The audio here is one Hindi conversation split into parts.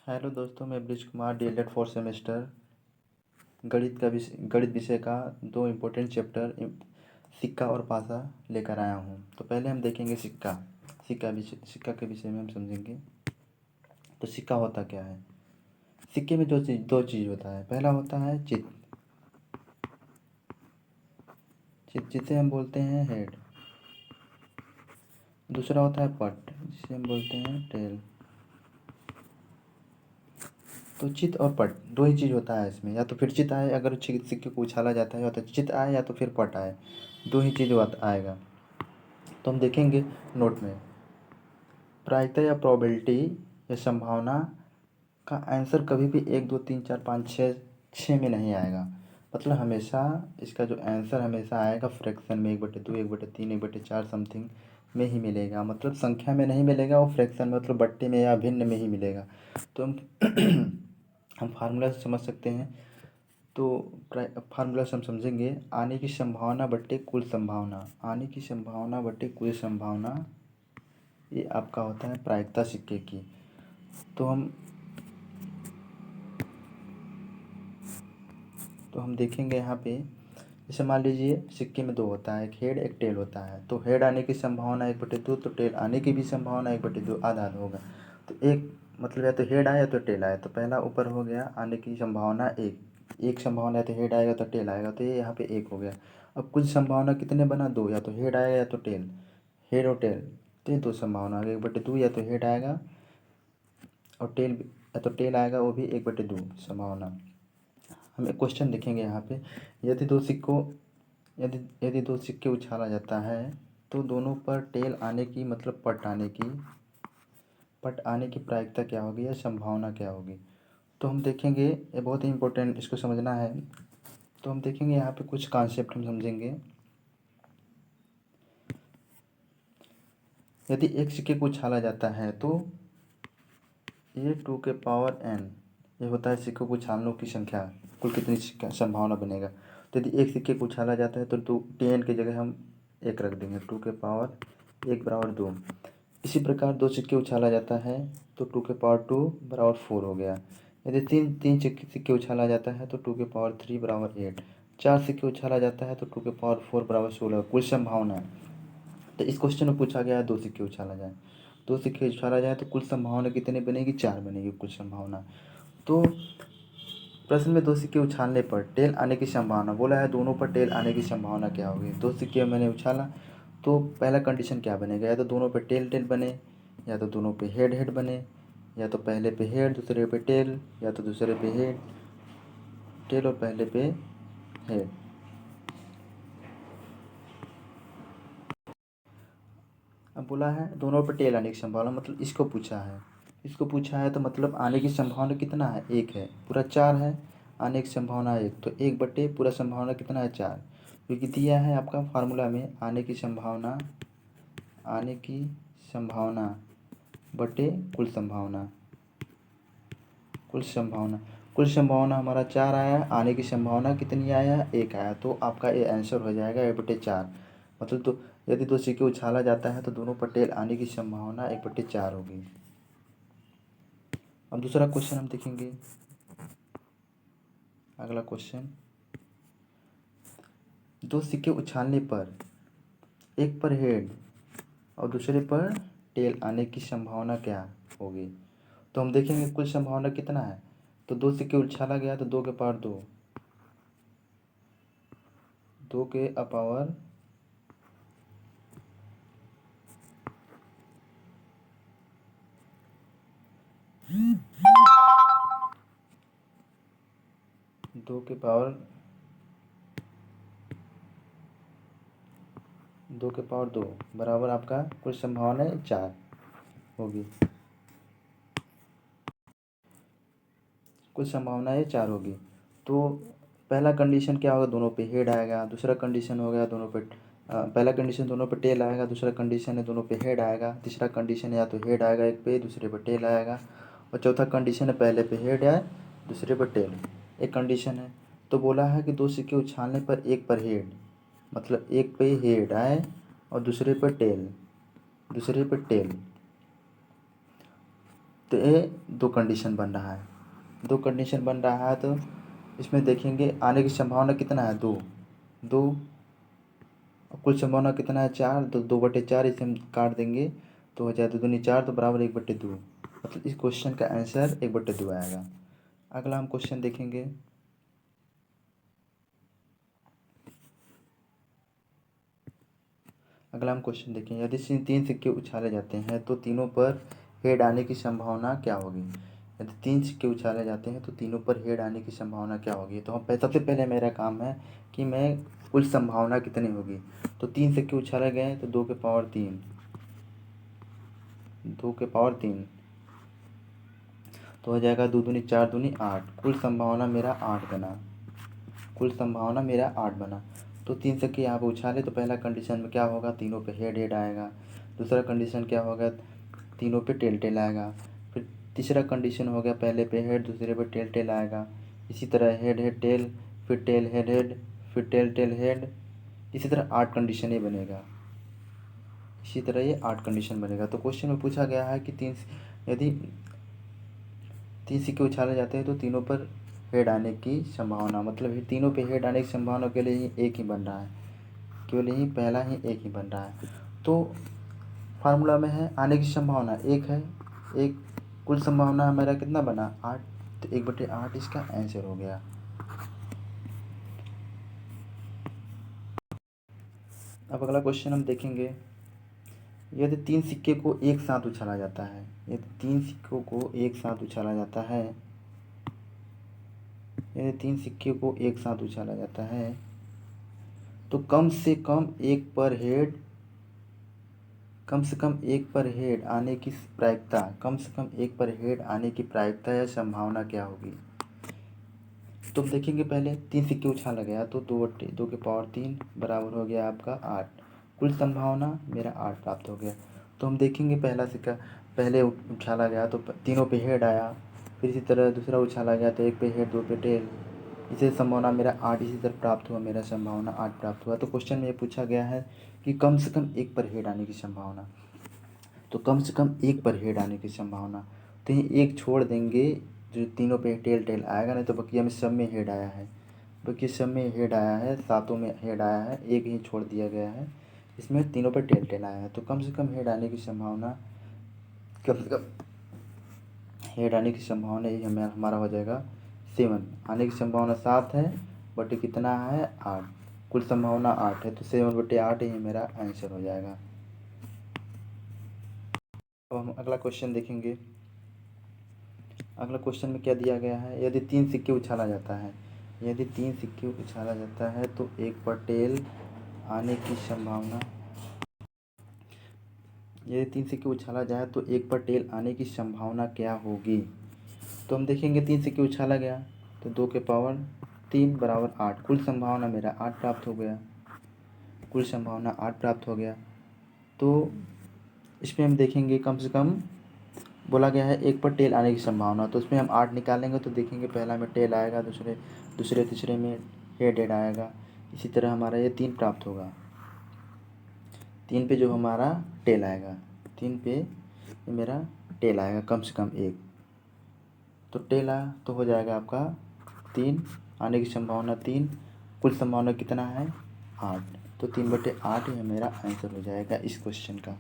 हेलो दोस्तों, मैं bridge Kumar DElEd fourth semester गणित विषय का दो इम्पोर्टेंट चैप्टर सिक्का और पासा लेकर आया हूँ। तो पहले हम देखेंगे सिक्का के विषय में हम समझेंगे। तो सिक्का होता क्या है। सिक्के में दो चीज़ होता है। पहला होता है चित चित जिसे हम बोलते हैं हेड। दूसरा होता है पट, जिसे हम बोलते हैं टेल। तो चित और पट दो ही चीज़ होता है इसमें। या तो फिर चित आए अगर सिक्के को उछाला जाता है, या तो चित आए या तो फिर पट आए, दो ही चीज़ आएगा। तो हम देखेंगे नोट में प्रायिकता या प्रोबेबिलिटी या संभावना का आंसर कभी भी 1 2 3 4 5 6 में नहीं आएगा। मतलब हमेशा इसका जो आंसर हमेशा आएगा फ्रैक्शन में 1/2 1/3 1/4 समथिंग में ही मिलेगा। मतलब संख्या में नहीं मिलेगा, वो फ्रैक्शन में मतलब बट्टे में या भिन्न में ही मिलेगा। तो हम हम फार्मूला से समझ सकते हैं। तो फार्मूला से हम समझेंगे आने की संभावना बट्टे कुल संभावना। आने की संभावना बट्टे कुल संभावना, ये आपका होता है प्रायिकता सिक्के की। तो हम देखेंगे यहाँ पे, जैसे मान लीजिए सिक्के में दो होता है, एक हेड एक टेल होता है। तो हेड आने की संभावना 1/2, तो टेल आने की भी संभावना 1/2, आधा आधा होगा। तो एक मतलब या तो हेड आए या तो टेल आए। तो पहला ऊपर हो गया आने की संभावना एक संभावना, या तो हेड आएगा तो टेल आएगा, तो ये यहाँ पे एक हो गया। अब कुछ संभावना कितने बना, दो, या तो हेड आएगा या तो टेल, हेड और टेल। तो ये दो संभावना आ गई 1/2, या तो हेड आएगा और टेल, या तो टेल आएगा वो भी 1/2 संभावना। हम एक क्वेश्चन देखेंगे यहाँ पे। यदि यदि दो सिक्के उछाला जाता है तो दोनों पर टेल आने की मतलब पट आने की प्रायिकता क्या होगी या संभावना क्या होगी। तो हम देखेंगे, ये बहुत ही इंपॉर्टेंट, इसको समझना है। तो हम देखेंगे यहाँ पे कुछ कॉन्सेप्ट हम समझेंगे। यदि एक सिक्के को उछाला जाता है तो a2n, ये होता है सिक्कों को उछालने की संख्या, कुल कितनी संभावना बनेगा। तो यदि एक सिक्के को उछाला जाता है तो 10 की जगह हम 1 रख देंगे, 2 बराबर 2। इसी प्रकार दो सिक्के उछाला जाता है तो 2 बराबर 4 हो गया। यदि तीन तीन सिक्के उछाला जाता है तो 2 बराबर 8। 4 सिक्के उछाला जाता है तो 2 बराबर 16 कुल संभावना। तो इस क्वेश्चन में पूछा गया है दो सिक्के उछाला जाए, दो सिक्के उछाला जाए तो कुल संभावना कितनी बनेगी, 4 बनेगी कुल संभावना। तो प्रश्न में दो सिक्के उछालने पर टेल आने की संभावना बोला है, दोनों पर टेल आने की संभावना क्या होगी। दो सिक्के मैंने उछाला तो पहला कंडीशन क्या बनेगा, या तो दोनों पे टेल टेल बने, या तो दोनों पे हेड हेड बने, या तो पहले पे हेड दूसरे पे टेल, या तो दूसरे पे हेड टेल और पहले पे हेड। अब बोला है दोनों पे टेल आने की संभावना, मतलब इसको पूछा है तो मतलब आने की संभावना कितना है, एक है, पूरा 4 है, आने की संभावना एक, तो 1/, पूरा संभावना कितना है 4। क्योंकि दिया है आपका फार्मूला में आने की संभावना बटे कुल संभावना हमारा 4 आया, आने की संभावना कितनी आया, 1 आया। तो आपका ये आंसर हो जाएगा 1/4। मतलब तो यदि दो सिक्के उछाला जाता है तो दोनों पर टेल आने की संभावना 1/4 होगी। अब दूसरा क्वेश्चन हम देखेंगे। अगला क्वेश्चन, दो सिक्के उछालने पर एक पर हेड और दूसरे पर टेल आने की संभावना क्या होगी। तो हम देखेंगे कुल संभावना कितना है। तो दो सिक्के उछाला गया तो 2 के पावर 2, 2 के पावर 2 के पावर 2 बराबर आपका कुल संभावना 4 होगी। कुल संभावनाएं 4 होगी। तो पहला कंडीशन क्या होगा, दोनों पे हेड आएगा। दूसरा कंडीशन हो गया दोनों पे पहला कंडीशन दोनों पे टेल आएगा। दूसरा कंडीशन है दोनों पे हेड आएगा। तीसरा कंडीशन है या तो हेड आएगा एक पे, दूसरे पे टेल आएगा। और चौथा कंडीशन है पहले पे हेड आए दूसरे पे टेल, एक कंडीशन है। तो बोला है कि दो सिक्के उछालने पर एक पर हेड, मतलब एक पे हेड आए और दूसरे पे टेल तो ये दो कंडीशन बन रहा है, दो कंडीशन बन रहा है। तो इसमें देखेंगे आने की संभावना कितना है, दो दो, कुल संभावना कितना है, चार। तो 2/4 इसे हम काट देंगे तो हो जाए 2 दूनी 4 तो बराबर 1/2। मतलब इस क्वेश्चन का आंसर 1/2 आएगा। अगला हम क्वेश्चन देखेंगे। अगला हम क्वेश्चन देखेंगे, यदि 3 सिक्के उछाले जाते हैं तो तीनों पर हेड आने की संभावना क्या होगी। यदि 3 सिक्के उछाले जाते हैं तो तीनों पर हेड आने की संभावना क्या होगी। तो हम सबसे पहले मेरा काम है कि मैं कुल संभावना कितनी होगी। तो 3 सिक्के उछाले गए तो 2 के पावर 3, 2 के पावर 3 तो हो जाएगा 2 दूनी 4 दूनी 8। कुल संभावना मेरा 8 बना, कुल संभावना मेरा 8 बना। तो 3 सिक्के यहाँ पे उछाले तो पहला कंडीशन में क्या होगा, तीनों पे हेड हेड आएगा। दूसरा कंडीशन क्या होगा, तीनों पे टेल टेल आएगा। फिर तीसरा कंडीशन हो गया, पहले पे हेड दूसरे पे टेल टेल आएगा। इसी तरह हेड हेड टेल, फिर टेल हेड हेड, फिर टेल टेल हेड। इसी तरह 8 कंडीशन ही बनेगा, इसी तरह ये 8 कंडीशन बनेगा। तो क्वेश्चन में पूछा गया है कि यदि 3 सिक्के उछाले जाते हैं तो तीनों पर हेड आने की संभावना, मतलब तीनों पे हेड आने की संभावना के लिए ही एक ही बन रहा है, केवल यही पहला ही एक ही बन रहा है। तो फार्मूला में है आने की संभावना एक है, एक। कुल संभावना हमारा कितना बना, 8। तो 1/8 इसका आंसर हो गया। अब अगला क्वेश्चन हम देखेंगे, यदि 3 सिक्के को एक साथ उछाला जाता है, यदि 3 सिक्कों को एक साथ उछाला जाता है, यदि 3 सिक्के को एक साथ उछाला जाता है तो कम से कम एक पर हेड, कम से कम एक पर हेड आने की प्रायिकता, कम से कम एक पर हेड आने की प्रायिकता या संभावना क्या होगी। तो हम देखेंगे, पहले 3 सिक्के उछाला गया तो 2 के पावर 3 बराबर हो गया आपका 8। कुल संभावना मेरा 8 प्राप्त हो गया। तो हम देखेंगे पहला सिक्का पहले उछाला गया तो तीनों पे हेड आया। फिर इसी तरह दूसरा उछाला गया तो 1 पे हेड 2 पे टेल, इसे संभावना मेरा 8 इसी तरह प्राप्त हुआ, मेरा संभावना 8 प्राप्त हुआ। तो क्वेश्चन में ये पूछा गया है कि कम से कम एक पर हेड आने की संभावना। तो कम से कम एक पर हेड आने की संभावना, तो ये एक छोड़ देंगे, जो तीनों पे टेल टेल आएगा, नहीं तो बकिया में सब में हेड आया है, बकिया सब में हेड आया है, सातों में हेड आया है, एक ही छोड़ दिया गया है, इसमें तीनों पे टेल टेल आया है। तो कम से कम हेड आने की संभावना, कम से कम हेड आने की संभावना ये हमारा हो जाएगा 7। आने की संभावना 7 है, बटे कितना है 8, कुल संभावना 8 है, तो 7/8 ही मेरा आंसर हो जाएगा। अब हम अगला क्वेश्चन देखेंगे। अगला क्वेश्चन में क्या दिया गया है, यदि 3 सिक्के उछाला जाता है, यदि 3 सिक्के उछाला जाता है तो एक पर टेल आने की संभावना, यदि 3 सिक्के उछाला जाए तो एक पर टेल आने की संभावना क्या होगी। तो हम देखेंगे 3 सिक्के उछाला गया तो 2 के पावर 3 बराबर 8। कुल संभावना मेरा 8 प्राप्त हो गया, कुल संभावना 8 प्राप्त हो गया। तो इसमें हम देखेंगे कम से कम बोला गया है एक पर टेल आने की संभावना, तो उसमें हम 8 निकालेंगे तो देखेंगे पहला में टेल आएगा, दूसरे दूसरे तीसरे में हेड हेड आएगा। इसी तरह हमारा ये 3 प्राप्त होगा, 3 पे जो हमारा टेल आएगा, 3 पे ये मेरा टेल आएगा कम से कम एक। तो टेल आया तो हो जाएगा आपका 3, आने की संभावना 3, कुल संभावना कितना है 8। तो 3/8 ही मेरा आंसर हो जाएगा इस क्वेश्चन का।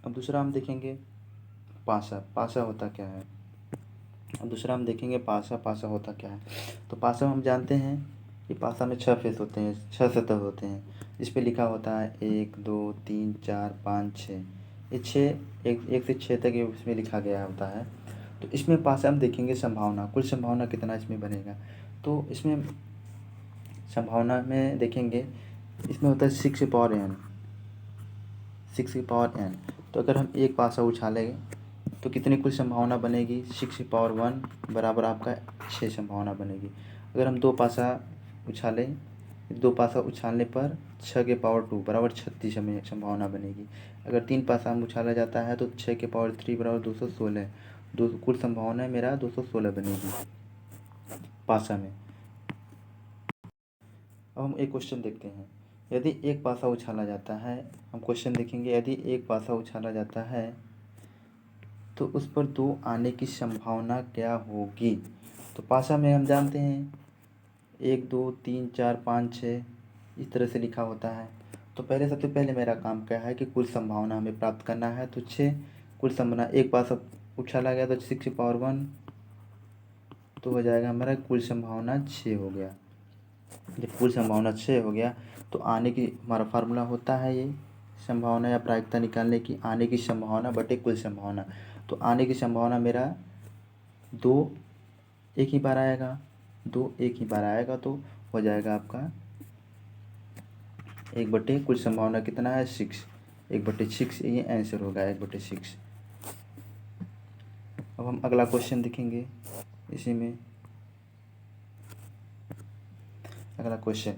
अब दूसरा हम देखेंगे पासा, पासा होता क्या है। अब दूसरा हम देखेंगे पासा, पासा होता क्या है। तो पासा हम जानते हैं कि पासा में 6 फेस होते हैं, 6 सतह होते हैं, इस पर लिखा होता है 1 2 3 4 5 6, ये 6 एक से 6 तक ये इसमें लिखा गया होता है। तो इसमें पासा हम देखेंगे संभावना, कुल संभावना कितना इसमें बनेगा। तो इसमें संभावना में देखेंगे, इसमें होता है 6 की पावर n, 6 की पावर n। तो अगर हम एक पासा उछालेंगे तो कितनी कुल संभावना बनेगी, 6 की पावर 1 बराबर आपका 6 संभावना बनेगी। अगर हम 2 पासा उछालें, 2 पासा उछालने पर 6 के पावर 2 बराबर 36 हमें संभावना बनेगी। अगर 3 पासा हम उछाला जाता है तो 6 के पावर 3 बराबर 216, कुल संभावना मेरा 216 बनेगी पासा में। अब हम एक क्वेश्चन देखते हैं, यदि एक पासा उछाला जाता है, हम क्वेश्चन देखेंगे, यदि एक पासा उछाला जाता है तो उस पर 2 आने की संभावना क्या होगी। तो पासा में हम जानते हैं 1 2 3 4 5 6 इस तरह से लिखा होता है। तो सबसे पहले मेरा काम क्या है कि कुल संभावना हमें प्राप्त करना है। तो 6 कुल संभावना, एक पासा उछाला गया तो 6 की पावर 1 तो हो जाएगा हमारा कुल संभावना 6 हो गया। जब कुल संभावना 6 हो गया तो आने की, हमारा फार्मूला होता है ये संभावना या प्रायिकता निकालने की, आने की संभावना बटे कुल संभावना। तो आने की संभावना मेरा 2 एक ही बार आएगा, 2 एक ही बार आएगा तो हो जाएगा आपका 1 बटे कुल संभावना कितना है 6, 1/6 ये आंसर होगा 1/6। अब हम अगला क्वेश्चन देखेंगे इसी में। अगला क्वेश्चन,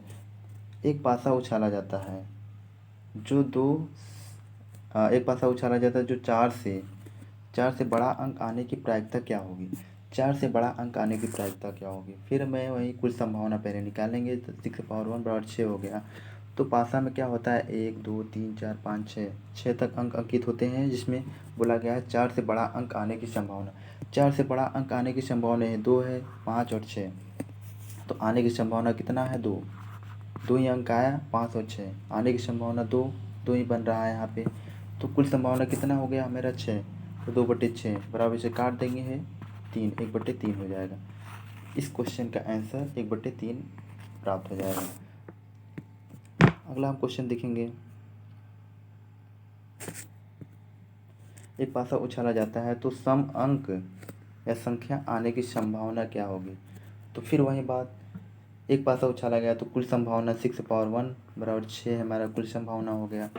एक पासा उछाला जाता है जो एक पासा उछाला जाता है जो 4 से बड़ा अंक आने की प्रायिकता क्या होगी। 4 से बड़ा अंक आने की प्रायिकता क्या होगी। फिर मैं वही कुल संभावना पहले निकालेंगे। तो 6 की पावर 1 बराबर 6 हो गया। तो पासा में क्या होता है 1 2 3 4 5 6 तक अंक अंकित होते हैं, जिसमें बोला गया है 4 से बड़ा अंक आने की संभावना। 4 से बड़ा अंक आने की संभावना है 2 है, 5 और 6। तो आने की संभावना कितना है 2, 2 ही अंक आया, 5 और 6 आने की संभावना 2, 2 ही बन रहा है यहाँ पे। तो कुल संभावना कितना हो गया मेरा 6। तो 2/6 बराबर से काट देंगे है 3, 1/3 हो जाएगा। इस क्वेश्चन का आंसर 1/3 प्राप्त हो जाएगा। अगला हम क्वेश्चन देखेंगे, एक पासा उछाला जाता है तो सम अंक या संख्या आने की संभावना क्या होगी। तो फिर वही बात, एक पासा उछाला गया तो कुल संभावना 6 की पावर 1 बराबर 6 हमारा कुल संभावना हो गया।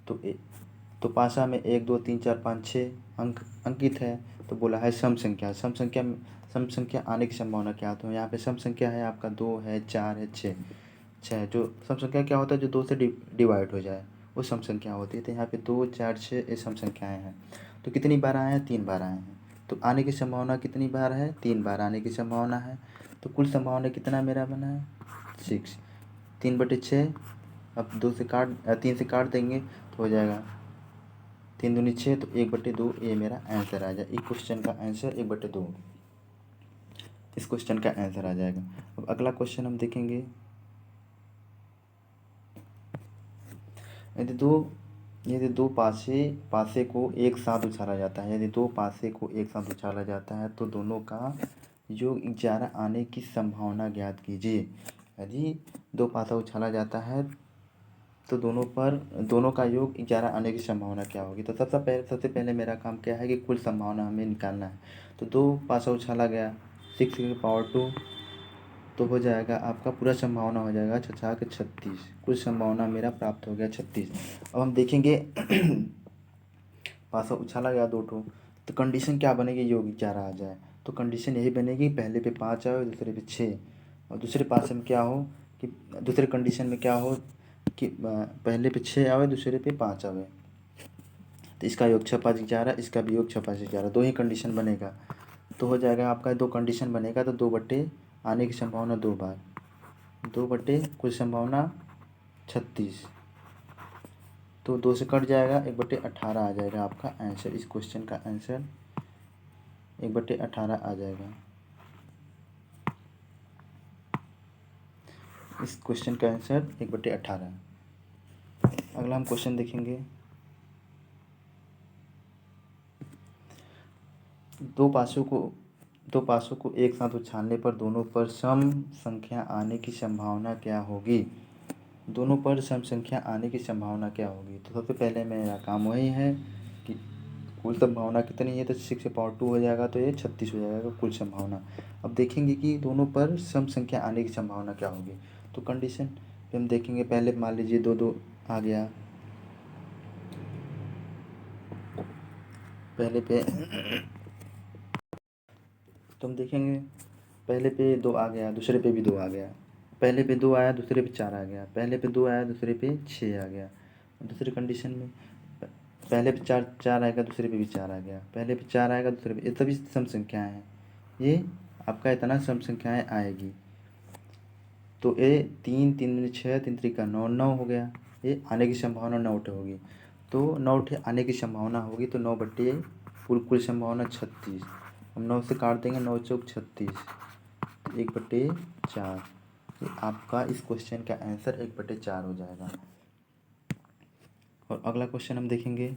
तो पासा में 1 2 3 4 5 6 अंक अंकित है। तो बोला है सम संख्या, सम संख्या आने की संभावना क्या। तो यहाँ पे सम संख्या है आपका 2 है, 4 है, 6 जो सम संख्या क्या होता है जो 2 से डिवाइड हो जाए वो सम संख्या होती है। तो यहाँ पे 2 4 6 ये सम संख्याएँ हैं। तो कितनी बार आए हैं 3 बार आए हैं। तो आने की संभावना कितनी बार है 3 बार आने की संभावना है। तो कुल संभावना कितना मेरा बना है 6, 3/6। अब 3 से काट देंगे तो हो जाएगा 3 दूनी 6 तो 1/2 ये मेरा आंसर आ जाए। इस क्वेश्चन का आंसर 1/2 इस क्वेश्चन का आंसर आ जाएगा। अब अगला क्वेश्चन हम देखेंगे, यदि दो पासे को एक साथ उछाला जाता है, यदि 2 पासे को एक साथ उछाला जाता है तो दोनों का योग 11 आने की संभावना ज्ञात कीजिए। यदि 2 पासा उछाला जाता है तो दोनों का योग 11 आने की संभावना क्या होगी। तो सबसे पहले मेरा काम क्या है कि कुल संभावना हमें निकालना है। तो 2 पासा उछाला गया 6 की पावर 2 तो हो जाएगा आपका पूरा संभावना हो जाएगा 6×36, कुल संभावना मेरा प्राप्त हो गया 36। अब हम देखेंगे पासा उछाला गया 2 ठो, तो कंडीशन क्या बनेगी योग 11 आ जाए। तो कंडीशन यही बनेगी पहले पे 5 आए दूसरे पे 6, और दूसरे पासे में क्या हो कि दूसरे कंडीशन में क्या हो कि पहले पे 6 आवे दूसरे पे 5 आवे। तो इसका योग 6×5=11, इसका भी योग 6×5=11, 2 ही कंडीशन बनेगा। तो हो जाएगा आपका 2 कंडीशन बनेगा तो 2 बटे आने की संभावना 2 बार, 2 बटे कुल संभावना 36। तो 2 से कट जाएगा 1/18 आ जाएगा आपका आंसर। इस क्वेश्चन का आंसर 1/18 आ जाएगा। इस क्वेश्चन का आंसर 1/18। अगला हम क्वेश्चन देखेंगे, दो पासों को एक साथ उछालने पर दोनों पर सम संख्या आने की संभावना क्या होगी। दोनों पर सम संख्या आने की संभावना क्या होगी। तो सबसे पहले मेरा काम वही है कि कुल संभावना कितनी है। तो 6 की पावर 2 हो जाएगा तो ये 36 हो जाएगा कुल संभावना। अब देखेंगे कि दोनों पर सम संख्या आने की संभावना क्या होगी। तो कंडीशन पे हम देखेंगे, पहले मान लीजिए 2 2 आ गया, पहले पे तो हम देखेंगे पहले पे 2 आ गया दूसरे पे भी 2 आ गया, पहले पे 2 आया दूसरे पे 4 आ गया, पहले पे 2 आया दूसरे पे 6 आ गया। दूसरी कंडीशन में पहले पे 4 आएगा दूसरे पे भी 4 आ गया, पहले पे 4 आएगा दूसरे पे, ये सभी सम संख्याएँ हैं। ये आपका इतना सम संख्याएँ आएगी। तो ये 3 3 दूनी 6 3 3 9 9 हो गया। ये आने की संभावना 9 होगी, तो 9 आने की संभावना होगी, तो 9 बट्टे कुल संभावना 36। हम 9 से काट देंगे, 9 चौक 36, 1/4। ये आपका इस क्वेश्चन का आंसर 1/4 हो जाएगा। और अगला क्वेश्चन हम देखेंगे,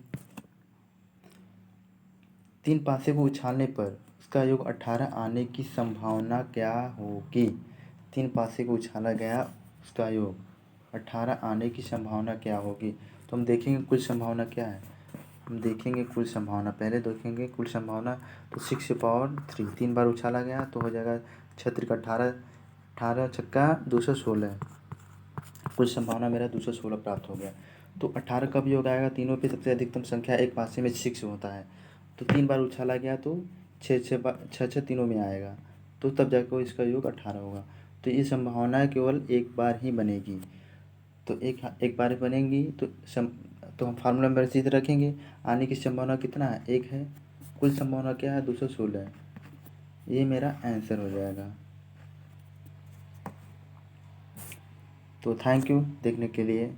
3 पासे को उछालने पर उसका योग 18 आने की संभावना क्या होगी। 3 पासे को उछाला गया, उसका योग 18 आने की संभावना क्या होगी। तो हम देखेंगे कुल संभावना क्या है। हम देखेंगे कुल संभावना, पहले देखेंगे कुल संभावना। तो 6 पावर 3 3 बार उछाला गया तो हो जाएगा 6 18, 18 छक्का 216। कुल संभावना मेरा 216 प्राप्त हो गया। तो 18 कब योग आएगा, तीनों पे सबसे अधिकतम संख्या एक पासे में 6 होता है। तो 3 बार उछाला गया तो 6 तीनों में आएगा, तो तब जाकर इसका योग 18 होगा। तो ये संभावना केवल एक बार ही बनेगी। तो एक बार बनेंगी तो हम फार्मूला में सीधे रखेंगे। आने की संभावना कितना है, 1 है। कुल संभावना क्या है, 216। ये मेरा आंसर हो जाएगा। तो थैंक यू देखने के लिए।